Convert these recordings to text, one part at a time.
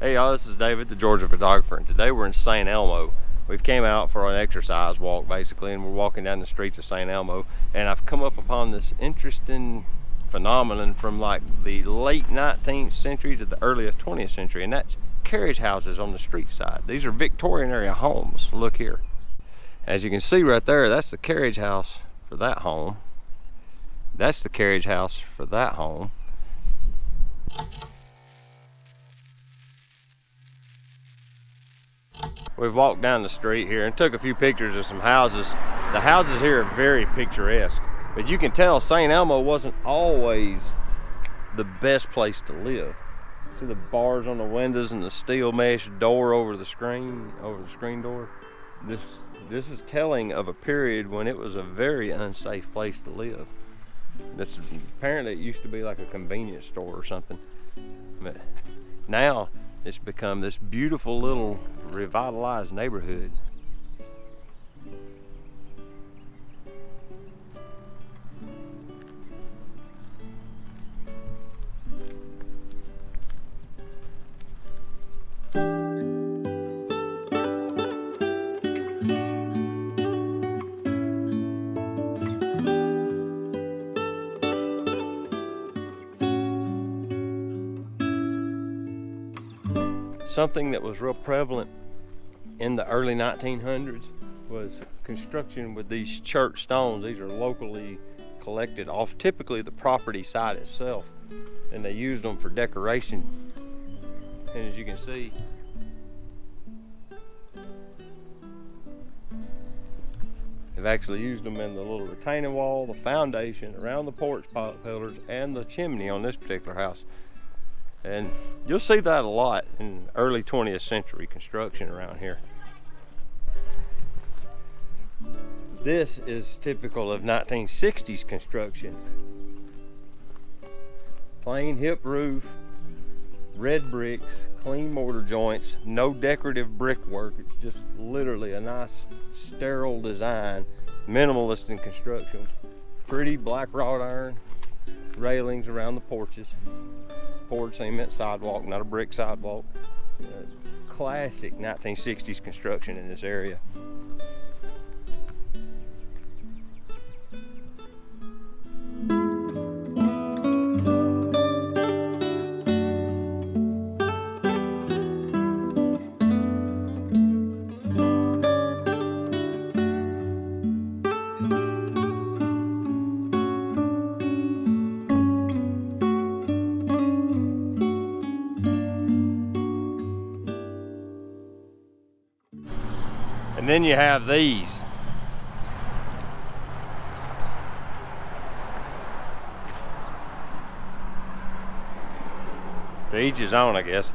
Hey y'all, this is David, the Georgia photographer, and today we're in St Elmo. We've came out for an exercise walk basically, and we're walking down the streets of St Elmo, and I've come up upon this interesting phenomenon from like the late 19th century to the early 20th century, and that's carriage houses on the street side. These are Victorian era homes. Look here. As you can see right there, that's the carriage house for that home. That's the carriage house for that home. We've walked down the street here and took a few pictures of some houses. The houses here are very picturesque, but you can tell St. Elmo wasn't always the best place to live. See the bars on the windows and the steel mesh door over the screen door? This is telling of a period when it was a very unsafe place to live. Apparently it used to be like a convenience store or something. But now it's become this beautiful little revitalized neighborhood. Something that was real prevalent in the early 1900s was construction with these church stones. These are locally collected off typically the property side itself, and they used them for decoration. And as you can see, they've actually used them in the little retaining wall, the foundation, around the porch pillars, and the chimney on this particular house. And you'll see that a lot in early 20th century construction around here. This is typical of 1960s construction. Plain hip roof, red bricks, clean mortar joints, no decorative brickwork. It's just literally a nice sterile design, minimalist in construction. Pretty black wrought iron railings around the porches. Poured cement sidewalk, not a brick sidewalk. Classic 1960s construction in this area. And then you have these. To each his own, I guess.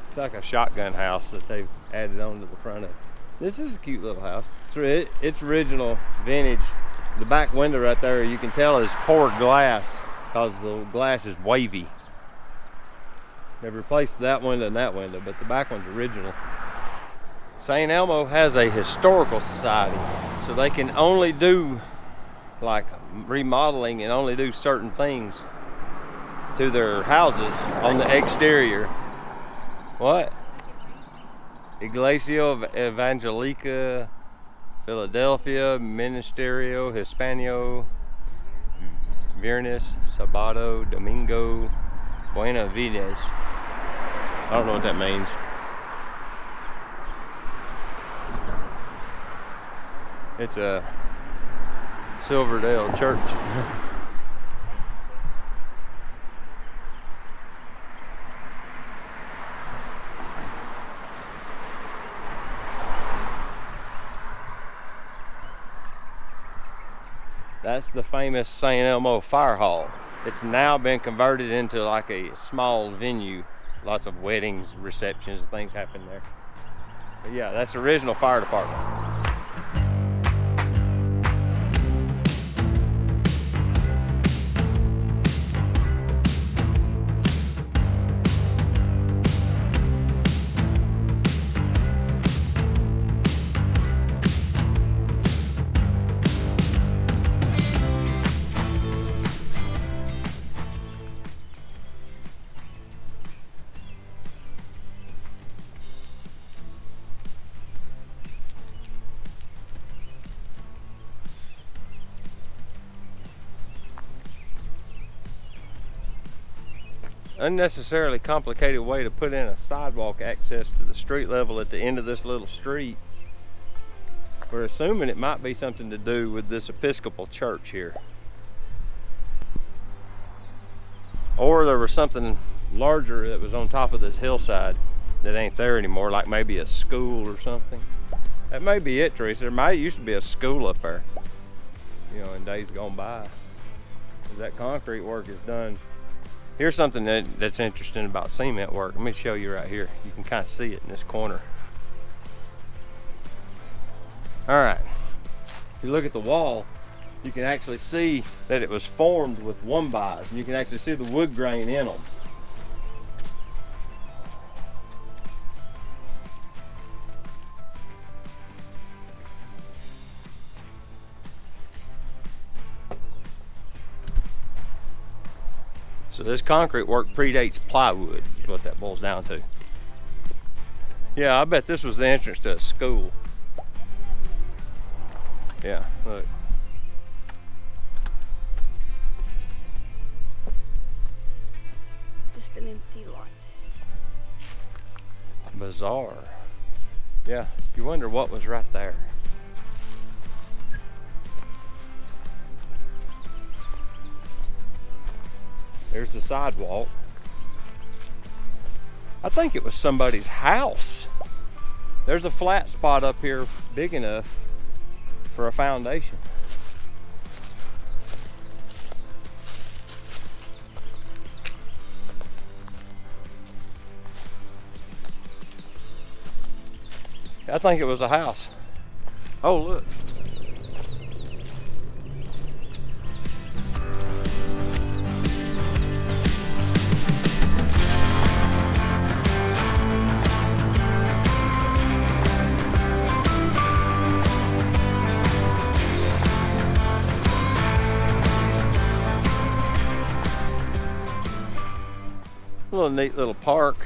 It's like a shotgun house that they've added on to the front of it. This is a cute little house. It's original, vintage. The back window right there, you can tell is poured glass because the glass is wavy. They've replaced that window and that window, but the back one's original. St. Elmo has a historical society, so they can only do like remodeling and only do certain things to their houses on the exterior. What? Iglesia Evangelica, Philadelphia, Ministerio Hispano, Viernes, Sábado, Domingo, Buena Vidas. I don't know what that means. It's a Silverdale church. That's the famous St. Elmo Fire Hall. It's now been converted into like a small venue. Lots of weddings, receptions, and things happen there. But yeah, that's the original fire department. unnecessarily complicated way to put in a sidewalk access to the street level at the end of this little street. We're assuming it might be something to do with this Episcopal church here. Or there was something larger that was on top of this hillside that ain't there anymore, like maybe a school or something. That may be it, Teresa. There might used to be a school up there, you know, in days gone by. That concrete work is done. Here's something that's interesting about cement work. Let me show you right here. You can kind of see it in this corner. All right, if you look at the wall, you can actually see that it was formed with one-bys, and you can actually see the wood grain in them. So this concrete work predates plywood, is what that boils down to. Yeah, I bet this was the entrance to a school. Yeah, look. Just an empty lot. Bizarre. Yeah, you wonder what was right there. There's the sidewalk. I think it was somebody's house. There's a flat spot up here big enough for a foundation. I think it was a house. Oh, look. A little neat little park.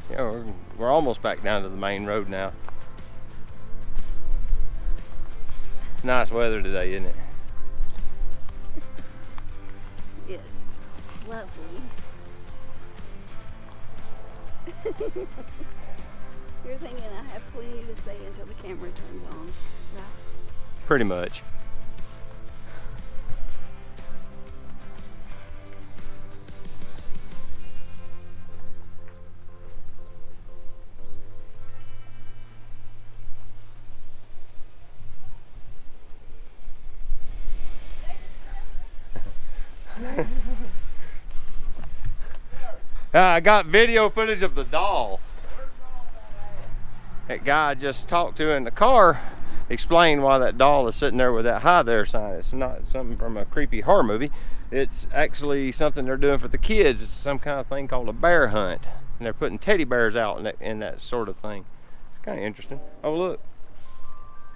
Yeah, we're almost back down to the main road now. Nice weather today, isn't it? Yes, lovely. You're thinking I have plenty to say until the camera turns on, right? Pretty much. I got video footage of the doll. That guy I just talked to in the car explained why that doll is sitting there with that "hi there" sign. It's not something from a creepy horror movie. It's actually something they're doing for the kids. It's some kind of thing called a bear hunt, and they're putting teddy bears out in that sort of thing. It's kind of interesting. Oh, look.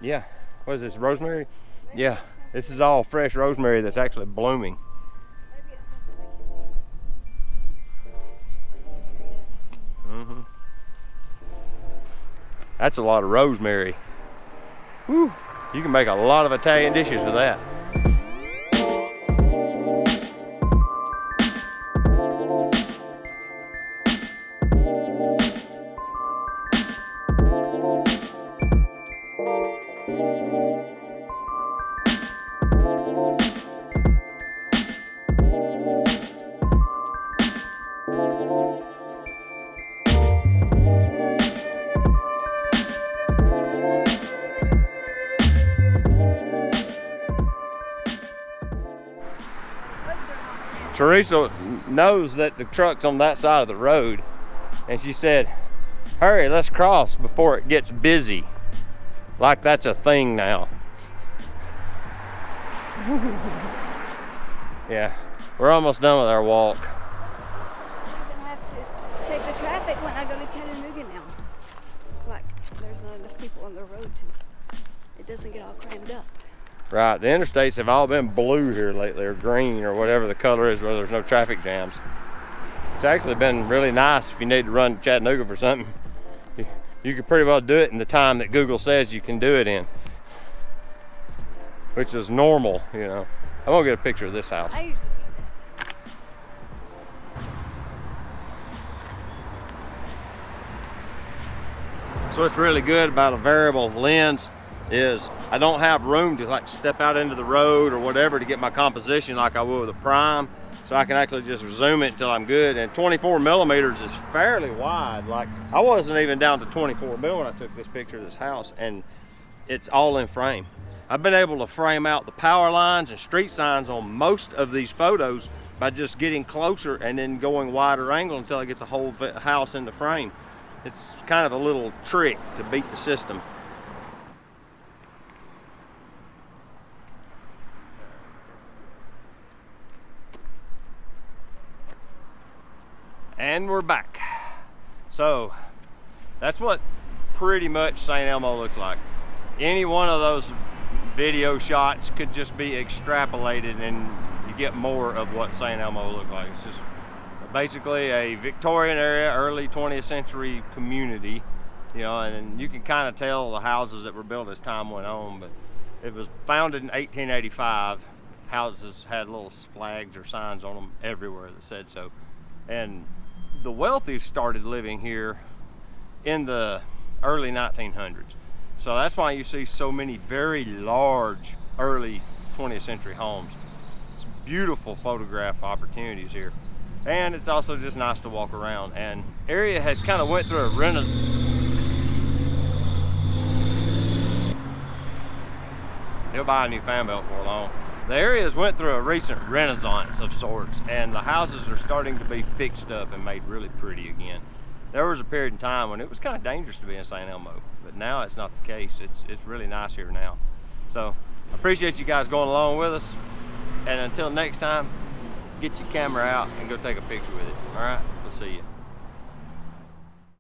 Yeah. What is this, rosemary? Yeah. This is all fresh rosemary that's actually blooming. Mm-hmm. That's a lot of rosemary. Whew. You can make a lot of Italian dishes with that. Teresa knows that the truck's on that side of the road, and she said, "Hurry, let's cross before it gets busy." Like that's a thing now. Yeah, we're almost done with our walk. I'm gonna have to check the traffic when I go to Chattanooga now. Like, there's not enough people on the road to, it doesn't get all crammed up. Right, the interstates have all been blue here lately, or green, or whatever the color is, where there's no traffic jams. It's actually been really nice if you need to run to Chattanooga for something. You can pretty well do it in the time that Google says you can do it in, which is normal, you know. I'm gonna get a picture of this house. I usually do that. what's really good about a variable lens is I don't have room to like step out into the road or whatever to get my composition like I would with a prime. So I can actually just zoom it until I'm good. And 24 millimeters is fairly wide. Like I wasn't even down to 24 mil when I took this picture of this house, and it's all in frame. I've been able to frame out the power lines and street signs on most of these photos by just getting closer and then going wider angle until I get the whole house in the frame. It's kind of a little trick to beat the system. And we're back. So that's what pretty much St. Elmo looks like. Any one of those video shots could just be extrapolated and you get more of what St. Elmo looks like. It's just basically a Victorian area, early 20th century community, you know, and you can kind of tell the houses that were built as time went on, but it was founded in 1885. Houses had little flags or signs on them everywhere that said so. And the wealthy started living here in the early 1900s. So that's why you see so many very large early 20th century homes. It's beautiful photograph opportunities here. And it's also just nice to walk around. And area has kind of went through a renaissance. He'll buy a new fan belt for long. The area has went through a recent renaissance of sorts, and the houses are starting to be fixed up and made really pretty again. There was a period in time when it was kind of dangerous to be in St. Elmo, but now it's not the case. It's really nice here now. So I appreciate you guys going along with us, and until next time, get your camera out and go take a picture with it. All right, we'll see you.